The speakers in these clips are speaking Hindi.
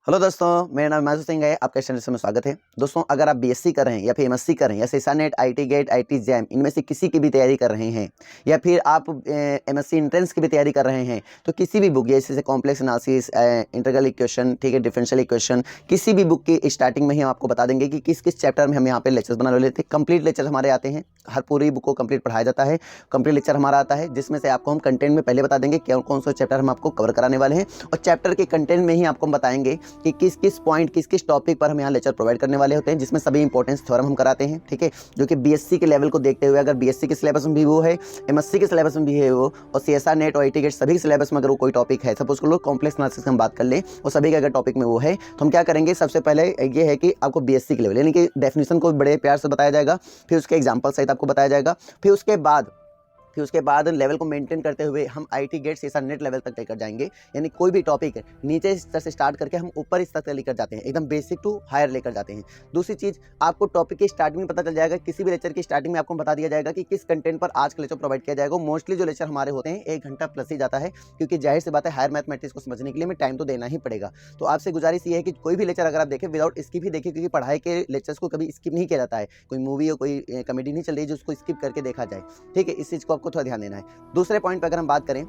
हेलो दोस्तों, मेरा नाम माजू सिंह है। आपका चैनल में स्वागत है। दोस्तों, अगर आप बीएससी कर रहे हैं या फिर एमएससी कर रहे हैं या सीसा NET, IIT GATE, IIT JAM, इनमें से किसी की भी तैयारी कर रहे हैं या फिर आप एमएससी एंट्रेंस की भी तैयारी कर रहे हैं, तो किसी भी बुक जैसे कॉम्प्लेक्स एनालिसिस, इंटीग्रल इक्वेशन, ठीक है, डिफरेंशियल इक्वेशन, किसी भी बुक की स्टार्टिंग में ही हम आपको बता देंगे कि किस किस चैप्टर में हम यहाँ पे लेक्चर्स बना लेते हैं। कंप्लीट लेक्चर हमारे आते हैं, हर पूरी बुक को कंप्लीट पढ़ाया जाता है। कंप्लीट लेक्चर हमारा आता है जिसमें से आपको हम कंटेंट में पहले बता देंगे कौन कौन सा चैप्टर हम आपको कवर कराने वाले हैं, और चैप्टर के कंटेंट में ही आपको हम बताएंगे कि किस किस पॉइंट, किस किस टॉपिक पर हम यहाँ लेक्चर प्रोवाइड करने वाले होते हैं, जिसमें सभी इंपॉर्टेंस थ्योरम हम कराते हैं। ठीक है, जो कि बीएससी के लेवल को देखते हुए, अगर बीएससी के सिलेबस में भी वो है, एमएससी के सिलेबस में भी है वो, और सीएसआर नेट और आईटी गेट सभी सिलेबस में अगर वो कोई टॉपिक है, सपोज को लोग कॉम्प्लेक्स एनालिसिस की हम बात कर लें, और सभी के अगर टॉपिक में वो है, तो हम क्या करेंगे, सबसे पहले ये है कि आपको बीएससी के लेवल यानी कि डेफिनेशन को बड़े प्यार से बताया जाएगा, फिर उसके एग्जाम्पल सहित आपको बताया जाएगा, फिर उसके बाद लेवल को मेंटेन करते हुए हम आईटी गेट सीसा नेट लेवल तक लेकर जाएंगे। यानी कोई भी टॉपिक है नीचे स्तर से स्टार्ट करके हम ऊपर स्तर तक लेकर जाते हैं, एकदम बेसिक टू हायर लेकर जाते हैं। दूसरी चीज़, आपको टॉपिक की स्टार्टिंग में पता चल जाएगा, किसी भी लेक्चर की स्टार्टिंग में आपको बता दिया जाएगा कि किस कंटेंट पर आज का लेक्चर प्रोवाइड किया जाएगा। मोस्टली जो लेक्चर हमारे होते हैं 1 घंटा प्लस ही जाता है, क्योंकि जाहिर सी बात है हायर मैथमेटिक्स को समझने के लिए हमें टाइम तो देना ही पड़ेगा। तो आपसे गुजारिश ये है कि कोई भी लेक्चर अगर आप देखें विदाउट स्किप ही देखें, क्योंकि पढ़ाई के लेक्चर्स को कभी स्किप नहीं किया जाता है। कोई मूवी या कोई कॉमेडी नहीं चल रही है जिसको स्किप करके देखा जाए। ठीक है, इस चीज़ को आपको थोड़ा ध्यान देना है। दूसरे पॉइंट पर अगर हम बात करें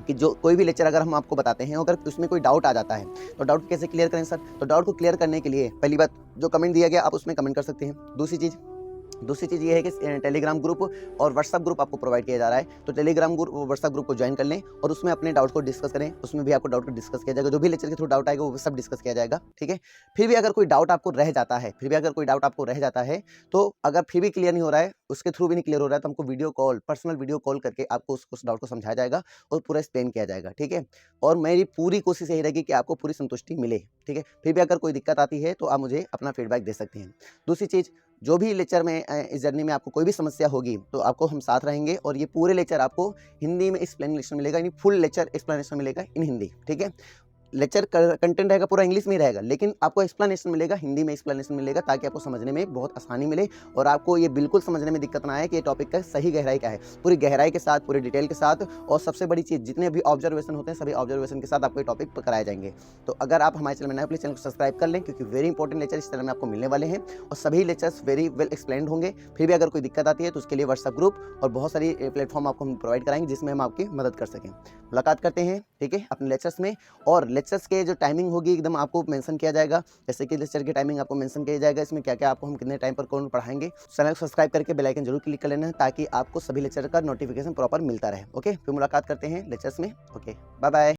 कि जो कोई भी लेक्चर अगर हम आपको बताते हैं, अगर उसमें कोई डाउट आ जाता है, तो डाउट कैसे क्लियर करें सर? तो डाउट को क्लियर करने के लिए पहली बात, जो कमेंट दिया गया आप उसमें कमेंट कर सकते हैं। दूसरी चीज़ ये है कि टेलीग्राम ग्रुप और व्हाट्सअप ग्रुप आपको प्रोवाइड किया जा रहा है, तो टेलीग्राम ग्रुप, व्हाट्सअप ग्रुप को ज्वाइन कर लें और उसमें अपने डाउट को डिस्कस करें। उसमें भी आपको डाउट को डिस्कस किया जाएगा, जो भी लेक्चर के थ्रू डाउट आएगा वो सब डिस्कस किया जाएगा। ठीक है, फिर भी अगर कोई डाउट आपको रह जाता है, तो अगर फिर भी क्लियर नहीं हो रहा है, उसके थ्रू भी नहीं क्लियर हो रहा है, तो हमको पर्सनल वीडियो कॉल करके आपको उस डाउट को समझाया जाएगा और पूरा एक्सप्लेन किया जाएगा। ठीक है, और मेरी पूरी कोशिश यही रहेगी कि आपको पूरी संतुष्टि मिले। ठीक है, फिर भी अगर कोई दिक्कत आती है तो आप मुझे अपना फीडबैक दे सकते हैं। दूसरी चीज़, जो भी लेक्चर में इस जर्नी में आपको कोई भी समस्या होगी तो आपको हम साथ रहेंगे, और ये पूरे लेक्चर आपको हिंदी में एक्सप्लेनेशन मिलेगा, यानी फुल लेक्चर एक्सप्लेनेशन मिलेगा इन हिंदी। ठीक है, लेक्चर कंटेंट रहेगा पूरा इंग्लिश में ही रहेगा, लेकिन आपको एक्सप्लेनेशन मिलेगा, हिंदी में एक्सप्लेनेशन मिलेगा, ताकि आपको समझने में बहुत आसानी मिले और आपको ये बिल्कुल समझने में दिक्कत ना आए कि ये टॉपिक का सही गहराई क्या है। पूरी गहराई के साथ, पूरी डिटेल के साथ, और सबसे बड़ी चीज़, जितने भी ऑब्जर्वेशन होते हैं सभी ऑब्जर्वेशन के साथ आपको ये टॉपिक कराए जाएंगे। तो अगर आप हमारे चैनल में नए, प्लीज चैनल को सब्सक्राइब कर लें, क्योंकि वेरी इंपॉर्टेंट लेक्चर इस चैनल में आपको मिलने वाले हैं और सभी लेक्चर्स वेरी वेल एक्सप्लेन्ड होंगे। फिर भी अगर कोई दिक्कत आती है तो उसके लिए व्हाट्सएप ग्रुप और बहुत सारी प्लेटफॉर्म आपको हम प्रोवाइड कराएंगे, जिसमें हम आपकी मदद कर सकें। मुलाकात करते हैं, ठीक है, अपने लेक्चर्स में, और लेक्चर्स के जो टाइमिंग होगी एकदम आपको मेंशन किया जाएगा। जैसे कि लेक्चर की टाइमिंग आपको मेंशन किया जाएगा, इसमें क्या क्या आपको हम कितने टाइम पर कौन पढ़ाएंगे। चैनल को सब्सक्राइब करके बेल आइकन जरूर क्लिक कर लेना, ताकि आपको सभी लेक्चर का नोटिफिकेशन प्रॉपर मिलता रहे। ओके, फिर मुलाकात करते हैं लेक्चर्स में। Okay, bye bye.